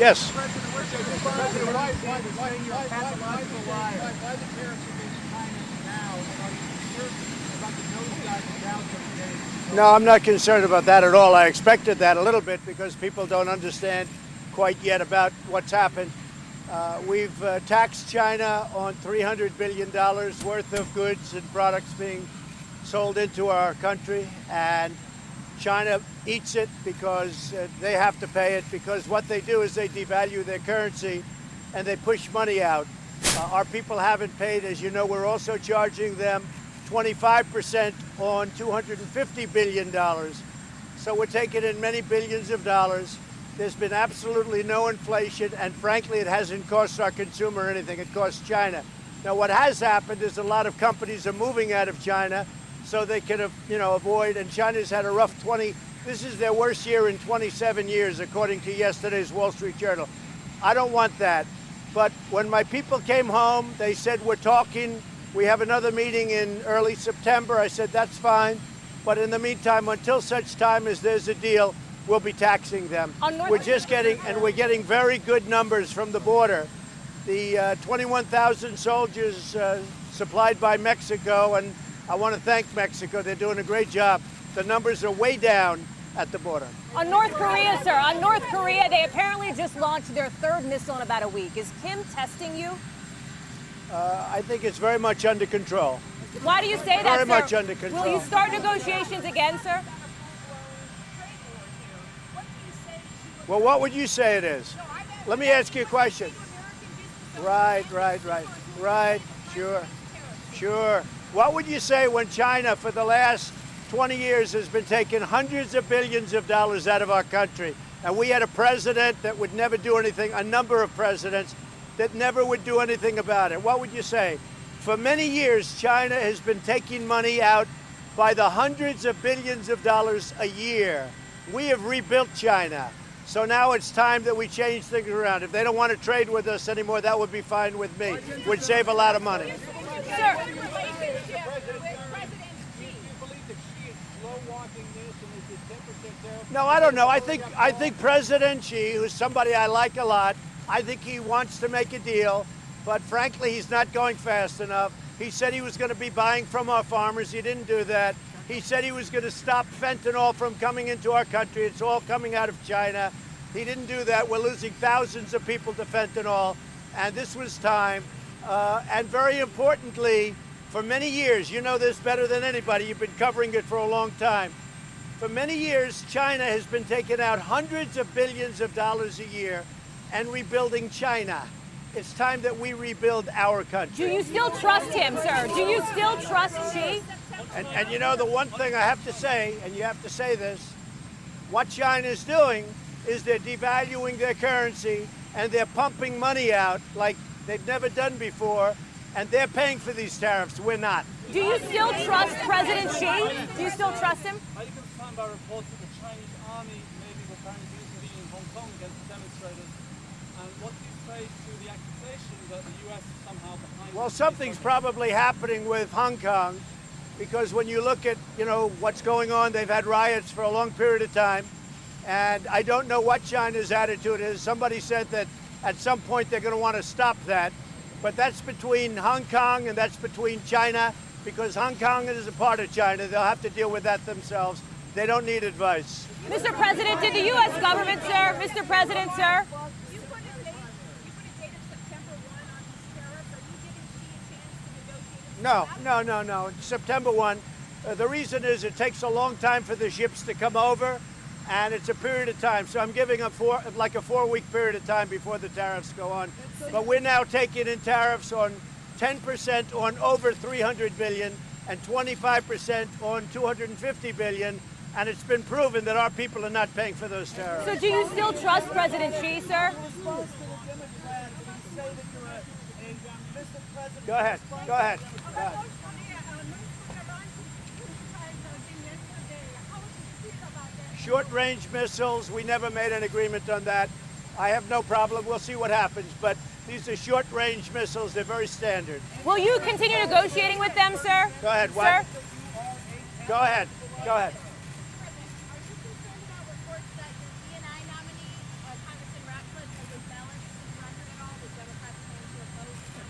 Yes. President, why the tariffs against China now? And are you concerned about the nosedive in Dow today? No, I'm not concerned about that at all. I expected that a little bit because people don't understand quite yet about what's happened. We've taxed China on $300 billion worth of goods and products being sold into our country, and China eats it because they have to pay it, because what they do is they devalue their currency and they push money out. Our people haven't paid. As you know, we're also charging them 25% on $250 billion. So we're taking in many billions of dollars. There's been absolutely no inflation, and frankly, it hasn't cost our consumer anything. It costs China. Now, what has happened is a lot of companies are moving out of China so they can, avoid, and China's had a rough this is their worst year in 27 years, according to yesterday's Wall Street Journal. I don't want that. But when my people came home, they said, we're talking, we have another meeting in early September. I said, that's fine. But in the meantime, until such time as there's a deal, we'll be taxing them. We're getting very good numbers from the border. The 21,000 soldiers supplied by Mexico, and I want to thank Mexico. They're doing a great job. The numbers are way down at the border. On North Korea, sir, on North Korea, they apparently just launched their third missile in about a week. Is Kim testing you? I think it's very much under control. Why do you say that, Very sir? much under control. Will you start negotiations again, sir? Well, what would you say it is? Let me ask you a question. Right, sure. What would you say when China, for the last 20 years, has been taking hundreds of billions of dollars out of our country, and we had a president that would never do anything, a number of presidents that never would do anything about it? What would you say? For many years, China has been taking money out by the hundreds of billions of dollars a year. We have rebuilt China. So now it's time that we change things around. If they don't want to trade with us anymore, that would be fine with me. Would save a lot of money. Sir. No, I don't know. I think President Xi, who's somebody I like a lot, I think he wants to make a deal, but frankly, he's not going fast enough. He said he was going to be buying from our farmers. He didn't do that. He said he was going to stop fentanyl from coming into our country. It's all coming out of China. He didn't do that. We're losing thousands of people to fentanyl, and this was time. And very importantly, for many years, you know this better than anybody, you've been covering it for a long time. For many years, China has been taking out hundreds of billions of dollars a year and rebuilding China. It's time that we rebuild our country. Do you still trust him, sir? Do you still trust Xi? And you know, the one thing I have to say, and you have to say this, what China is doing is they're devaluing their currency and they're pumping money out like they've never done before, and they're paying for these tariffs. We're not. Do you still trust President Xi? Do you still trust him? Are you concerned by reports that the Chinese army may be preparing to intervene in Hong Kong against demonstrators? And what do you say to the accusation that the U.S. is somehow behind? Well, something's probably happening with Hong Kong, because when you look at, what's going on, they've had riots for a long period of time, and I don't know what China's attitude is. Somebody said that at some point they're going to want to stop that, but that's between Hong Kong and that's between China, because Hong Kong is a part of China. They'll have to deal with that themselves. They don't need advice. Mr. President, did the U.S. government, sir, Mr. President, sir, You put a date of September 1 on these tariffs. Are you giving Xi a chance to negotiate? No. September 1. The reason is it takes a long time for the ships to come over, and it's a period of time. So I'm giving a 4-week period of time before the tariffs go on. But we're now taking in tariffs on 10% on over $300 billion and 25% on $250 billion. And it's been proven that our people are not paying for those tariffs. so do you still trust President Xi, sir? Go ahead. Short-range missiles, we never made an agreement on that. I have no problem. We'll see what happens. But these are short-range missiles. They're very standard. Will you continue negotiating with them, sir? Go ahead. What? Sir? Go ahead. Are you concerned about reports that your DNI nominee, Congressman Ratcliffe, has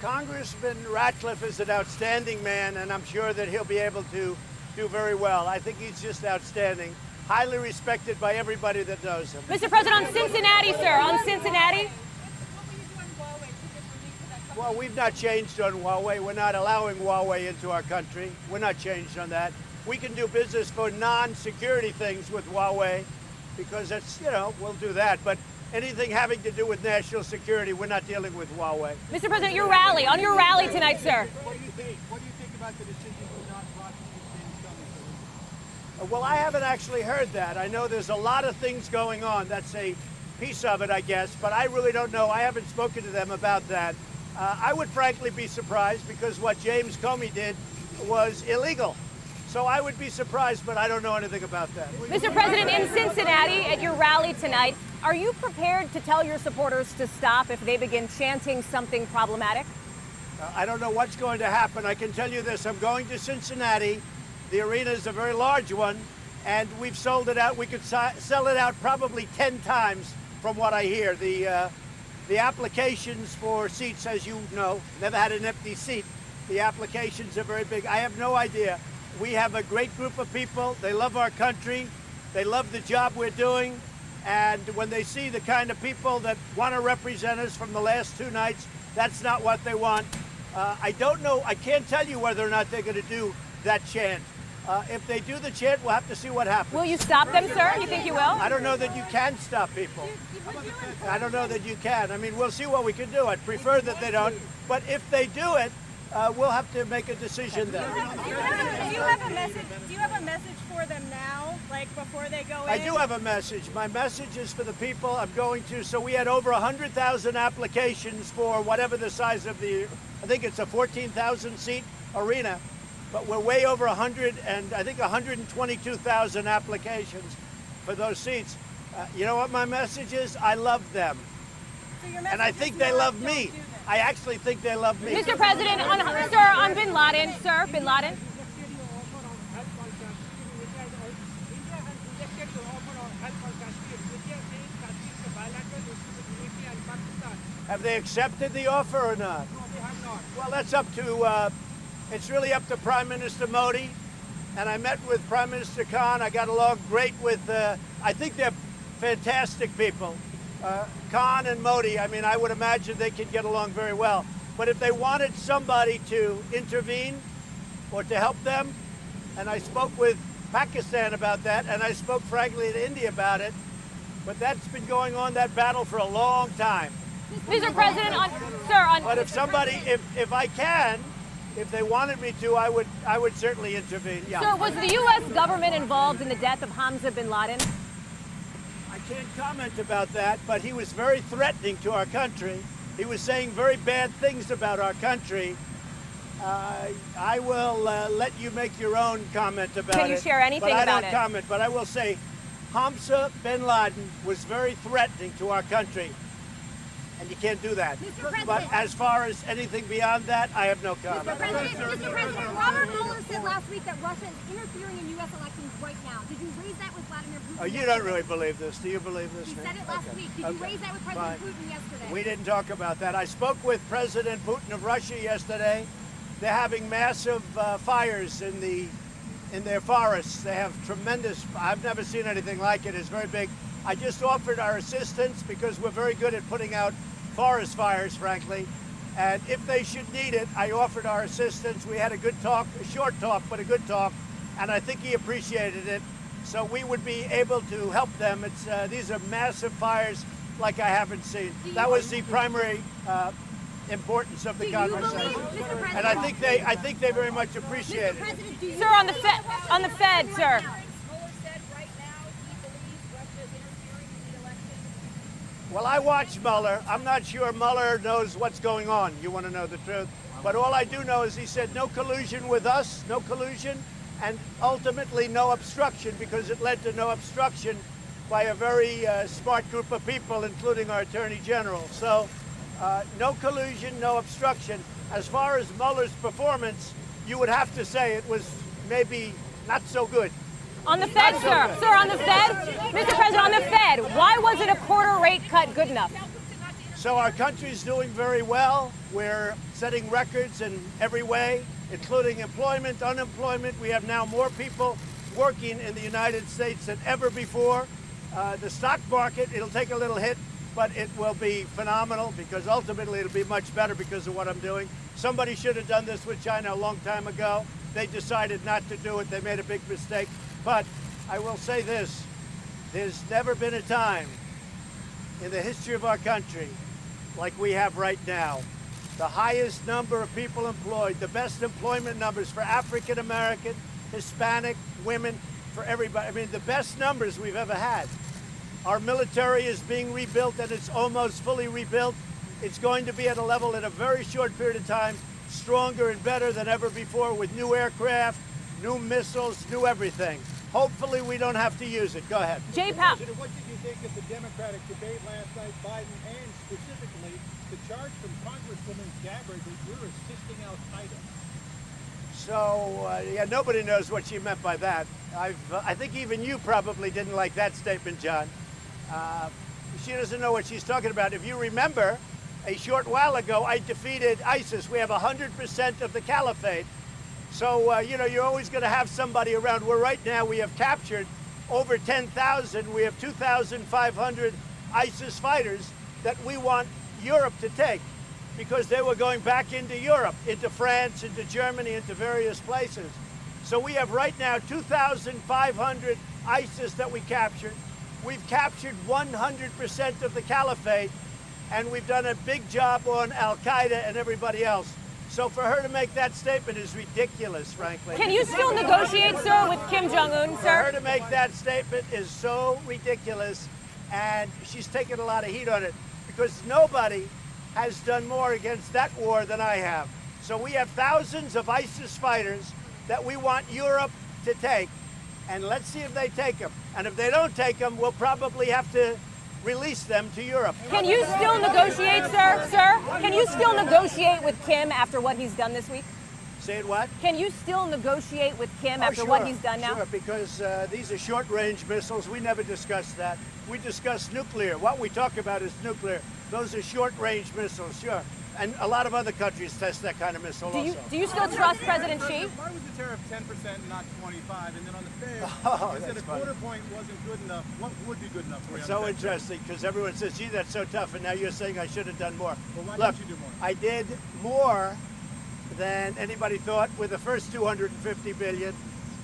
Congressman Ratcliffe is an outstanding man, and I'm sure that he'll be able to do very well. I think he's just outstanding, highly respected by everybody that knows him. Mr. President, on Cincinnati, sir, on Cincinnati. What will you do on Huawei to differently for that company? Well, we've not changed on Huawei. We're not allowing Huawei into our country. We're not changed on that. We can do business for non-security things with Huawei because it's, we'll do that. But anything having to do with national security, we're not dealing with Huawei. Mr. President, on your rally tonight, sir. What do you think? What do you think about the decision to not prosecute James Comey? Well, I haven't actually heard that. I know there's a lot of things going on. That's a piece of it, I guess, but I really don't know. I haven't spoken to them about that. I would frankly be surprised because what James Comey did was illegal. So I would be surprised, but I don't know anything about that. Mr. President, in Cincinnati at your rally tonight, are you prepared to tell your supporters to stop if they begin chanting something problematic? I don't know what's going to happen. I can tell you this. I'm going to Cincinnati. The arena is a very large one, and we've sold it out. We could sell it out probably 10 times from what I hear. The applications for seats, as you know, never had an empty seat. The applications are very big. I have no idea. We have a great group of people. They love our country. They love the job we're doing. And when they see the kind of people that want to represent us from the last two nights, that's not what they want. I don't know. I can't tell you whether or not they're going to do that chant. If they do the chant, we'll have to see what happens. Will you stop them, sir? You think you will? I don't know that you can stop people. I don't know that you can. I mean, we'll see what we can do. I'd prefer that they don't. But if they do it, we'll have to make a decision then. Do you have a message for them now, like before they go in? I do have a message. My message is for the people I'm going to. So we had over 100,000 applications for whatever the size of I think it's a 14,000 seat arena, but we're way over 100 and I think 122,000 applications for those seats. You know what my message is? I love them. So your And I message think is they not, love don't me. do this. I actually think they love me. Mr. President, on Bin Laden, sir, Bin Laden. Have they accepted the offer or not? Well, that's up to, it's really up to Prime Minister Modi. And I met with Prime Minister Khan. I got along great with, I think they're fantastic people. Khan and Modi, I mean, I would imagine they could get along very well. But if they wanted somebody to intervene or to help them, and I spoke with Pakistan about that, and I spoke frankly to India about it, but that's been going on, that battle, for a long time. Mr. President, But if somebody, if I can, if they wanted me to, I would certainly intervene. Yeah. Sir, was the U.S. government involved in the death of Hamza bin Laden? I can't comment about that, but he was very threatening to our country. He was saying very bad things about our country. I will let you make your own comment about it. Can you share anything about it? about I don't comment, but I will say Hamza bin Laden was very threatening to our country. And you can't do that. But as far as anything beyond that, I have no comment. Mr. President, Robert Mueller said last week that Russia is interfering in U.S. elections right now. Did you raise that with Vladimir Putin? Oh, you don't really believe this. Do you believe this? He said it last week. Did you raise that with President Putin yesterday? We didn't talk about that. I spoke with President Putin of Russia yesterday. They're having massive fires in their forests. They have tremendous, I've never seen anything like it. It's very big. I just offered our assistance because we're very good at putting out forest fires, frankly. And if they should need it, I offered our assistance. We had a good talk, a short talk, but a good talk. And I think he appreciated it. So we would be able to help them. These are massive fires like I haven't seen. That was the primary importance of the conversation. And I think they very much appreciate it. Sir, on the Fed, sir. Mueller said right now he believes Russia is interfering in the election. Well, I watch Mueller. I'm not sure Mueller knows what's going on. You want to know the truth. But all I do know is he said no collusion with us, no collusion, and ultimately no obstruction, because it led to no obstruction by a very smart group of people, including our Attorney General. So no collusion, no obstruction. As far as Mueller's performance, you would have to say it was maybe not so good. On the Fed, sir. Sir, on the Fed. Mr. President, on the Fed, why wasn't a quarter rate cut good enough? So our country's doing very well. We're setting records in every way, including employment, unemployment. We have now more people working in the United States than ever before. The stock market, it'll take a little hit, but it will be phenomenal because ultimately it'll be much better because of what I'm doing. Somebody should have done this with China a long time ago. They decided not to do it. They made a big mistake. But I will say this, there's never been a time in the history of our country like we have right now. The highest number of people employed, the best employment numbers for African American, Hispanic, women, for everybody. I mean, the best numbers we've ever had. Our military is being rebuilt and it's almost fully rebuilt. It's going to be at a level in a very short period of time, stronger and better than ever before with new aircraft, new missiles, new everything. Hopefully we don't have to use it. Go ahead. Jay Powell. President, what did you think of the Democratic debate last night, Biden, and specifically the charge from Congresswoman Gabbard that you're assisting Al-Qaeda? So, yeah, nobody knows what she meant by that. I think even you probably didn't like that statement, John. She doesn't know what she's talking about. If you remember, a short while ago, I defeated ISIS. We have 100% of the caliphate. So, you know, you're always going to have somebody around. Where right now we have captured over 10,000. We have 2,500 ISIS fighters that we want Europe to take because they were going back into Europe, into France, into Germany, into various places. So we have right now 2,500 ISIS that we captured. We've captured 100% of the caliphate, and we've done a big job on Al-Qaeda and everybody else. So for her to make that statement is ridiculous, frankly. Can you still negotiate, sir, with Kim Jong-un, For sir? her to make that statement is so ridiculous, and she's taken a lot of heat on it because nobody has done more against that war than I have. So we have thousands of ISIS fighters that we want Europe to take, and let's see if they take them. And if they don't take them, we'll probably have to release them to Europe. Can you still negotiate, sir? Sir, can you still negotiate with Kim after what he's done this week? Say it what? Can you still negotiate with Kim after sure, what he's done now? Sure, because these are short-range missiles. We never discussed that. We discuss nuclear. What we talk about is nuclear. Those are short-range missiles, sure. And a lot of other countries test that kind of missile also. Do you still trust President Xi? Why was the tariff 10% and not 25? And then on the Fed, you said a funny. quarter point wasn't good enough. What would be good enough for you? It's so interesting because everyone says, gee, that's so tough, and now you're saying I should have done more. Well, why Look, didn't you do more? I did more than anybody thought with the first 250 billion,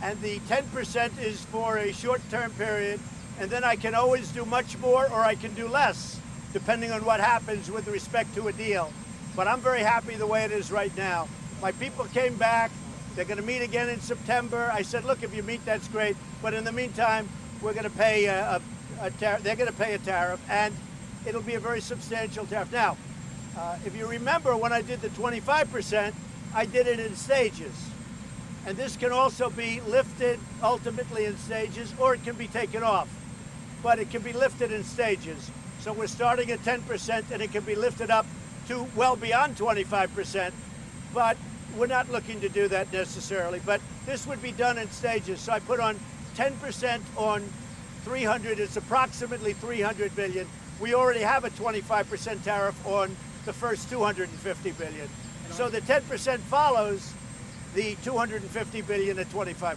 and the 10% is for a short-term period, and then I can always do much more or I can do less, depending on what happens with respect to a deal. But I'm very happy the way it is right now. My people came back. They're going to meet again in September. I said, look, if you meet, that's great. But in the meantime, we're going to pay they're going to pay a tariff, and it'll be a very substantial tariff. Now, if you remember when I did the 25%, I did it in stages. And this can also be lifted ultimately in stages, or it can be taken off. But it can be lifted in stages. So we're starting at 10%, and it can be lifted up to well beyond 25%, but we're not looking to do that necessarily. But this would be done in stages. So I put on 10% on 300. It's approximately 300 billion. We already have a 25% tariff on the first 250 billion. So the 10% follows the 250 billion at 25%.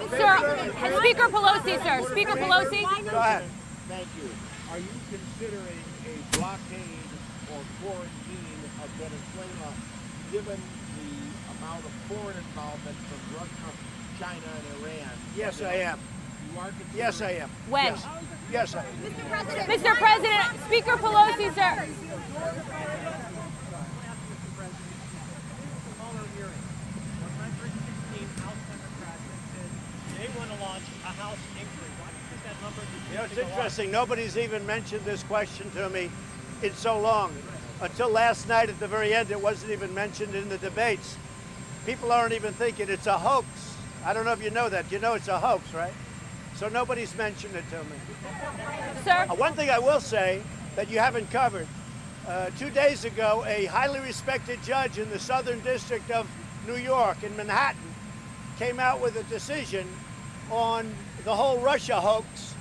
Sir, Speaker Pelosi, sir. Speaker Pelosi. Go ahead. Thank you. Are you considering a blockade or quarantine of Venezuela, given the amount of foreign involvement from Russia, China, and Iran? Yes, I am. You are considering? Yes, I am. When? Yes, yes I am. Mr. President, Speaker Pelosi, sir. You know, it's interesting. Nobody's even mentioned this question to me in so long. Until last night at the very end, it wasn't even mentioned in the debates. People aren't even thinking it's a hoax. I don't know if you know that. You know it's a hoax, right? So nobody's mentioned it to me. Sir. One thing I will say that you haven't covered. 2 days ago, a highly respected judge in the Southern District of New York in Manhattan came out with a decision on the whole Russia hoax,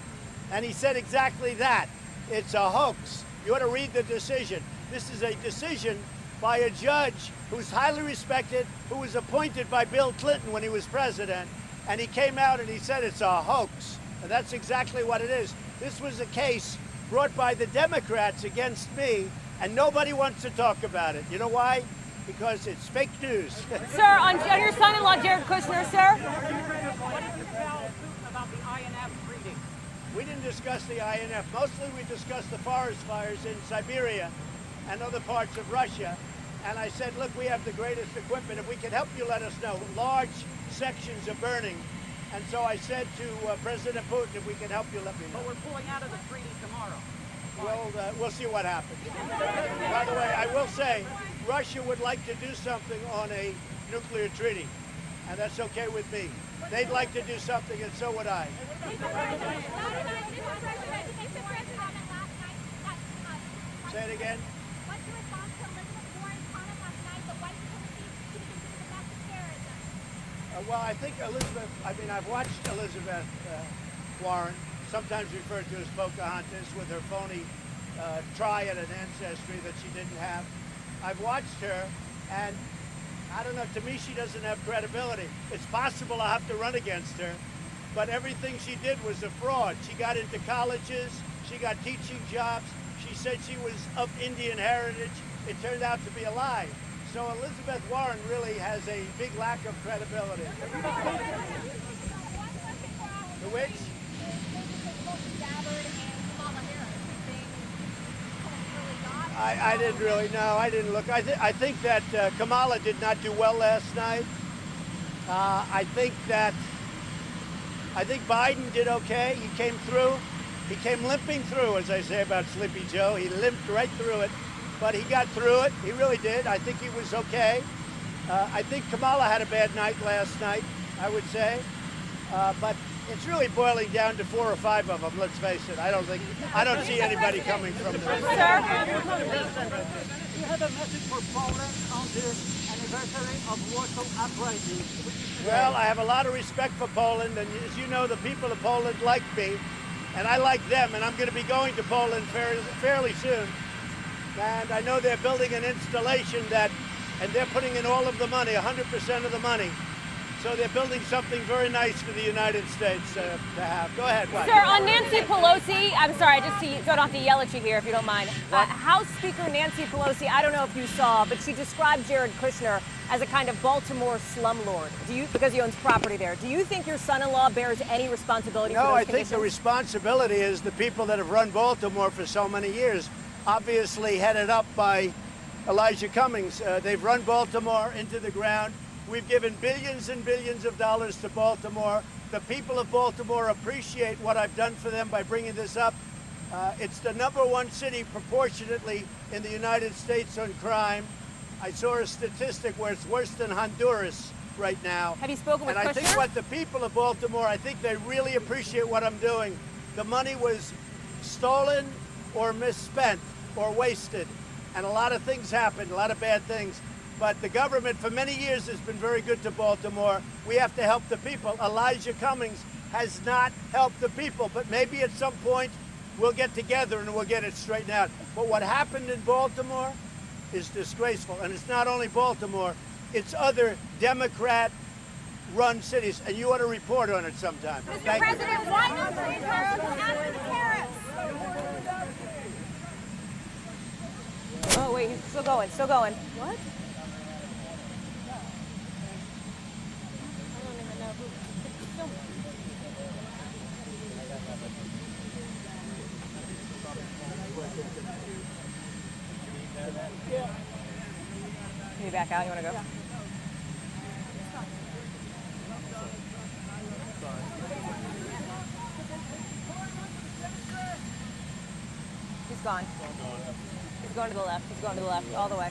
and he said exactly that. It's a hoax. You ought to read the decision. This is a decision by a judge who's highly respected, who was appointed by Bill Clinton when he was president, and he came out and he said it's a hoax. And that's exactly what it is. This was a case brought by the Democrats against me, and nobody wants to talk about it. You know why? Because it's fake news. Sir, on your son-in-law, Jared Kushner, sir? What did you tell Putin about the INF treaty? We didn't discuss the INF. Mostly we discussed the forest fires in Siberia and other parts of Russia. And I said, look, we have the greatest equipment. If we can help you, let us know. Large sections are burning. And so I said to President Putin, if we can help you, let me know. But we're pulling out of the treaty tomorrow. We'll see what happens. By the way, I will say, Russia would like to do something on a nuclear treaty, and that's okay with me. They'd like to do something, and so would I. Say it again. What's your response to Elizabeth Warren's comment last night that white supremacy should be considered domestic terrorism? Well, I think I've watched Elizabeth Warren, sometimes referred to as Pocahontas, with her phony try at an ancestry that she didn't have. I've watched her, and I don't know, to me she doesn't have credibility. It's possible I'll have to run against her, but everything she did was a fraud. She got into colleges, she got teaching jobs, she said she was of Indian heritage. It turned out to be a lie. So Elizabeth Warren really has a big lack of credibility. The which? I didn't really know. I didn't look. I think that Kamala did not do well last night. I think Biden did okay. He came through. He came limping through, as I say about Sleepy Joe. He limped right through it, but he got through it. He really did. I think he was okay. I think Kamala had a bad night last night, I would say. But it's really boiling down to 4 or 5 of them, let's face it. I don't see anybody coming from there. Sir? You have a message for Poland on the anniversary of Warsaw Uprising. Well, I have a lot of respect for Poland, and as you know, the people of Poland like me, and I like them, and I'm going to be going to Poland fairly soon. And I know they're building an installation and they're putting in all of the money, 100% of the money. So they're building something very nice for the United States to have. Go ahead, Mike. Sir, on Nancy Pelosi, I'm sorry, so I don't have to yell at you here if you don't mind. House Speaker Nancy Pelosi, I don't know if you saw, but she described Jared Kushner as a kind of Baltimore slumlord. Because he owns property there. Do you think your son-in-law bears any responsibility for those conditions? No, I think the responsibility is the people that have run Baltimore for so many years, obviously headed up by Elijah Cummings. They've run Baltimore into the ground. We've given billions and billions of dollars to Baltimore. The people of Baltimore appreciate what I've done for them by bringing this up. It's the #1 city proportionately in the United States on crime. I saw a statistic where it's worse than Honduras right now. Have you spoken with Kushner? And I think what the people of Baltimore, I think they really appreciate what I'm doing. The money was stolen or misspent or wasted. And a lot of things happened, a lot of bad things. But the government for many years has been very good to Baltimore. We have to help the people. Elijah Cummings has not helped the people, but maybe at some point we'll get together and we'll get it straightened out. But what happened in Baltimore is disgraceful. And it's not only Baltimore, it's other Democrat-run cities. And you ought to report on it sometime. Mr. President, why no trade tariffs after the tariffs? Oh, wait, he's still going, still going. What? Can you back out? You want to go? He's gone. He's going to the left. He's going to the left, all the way.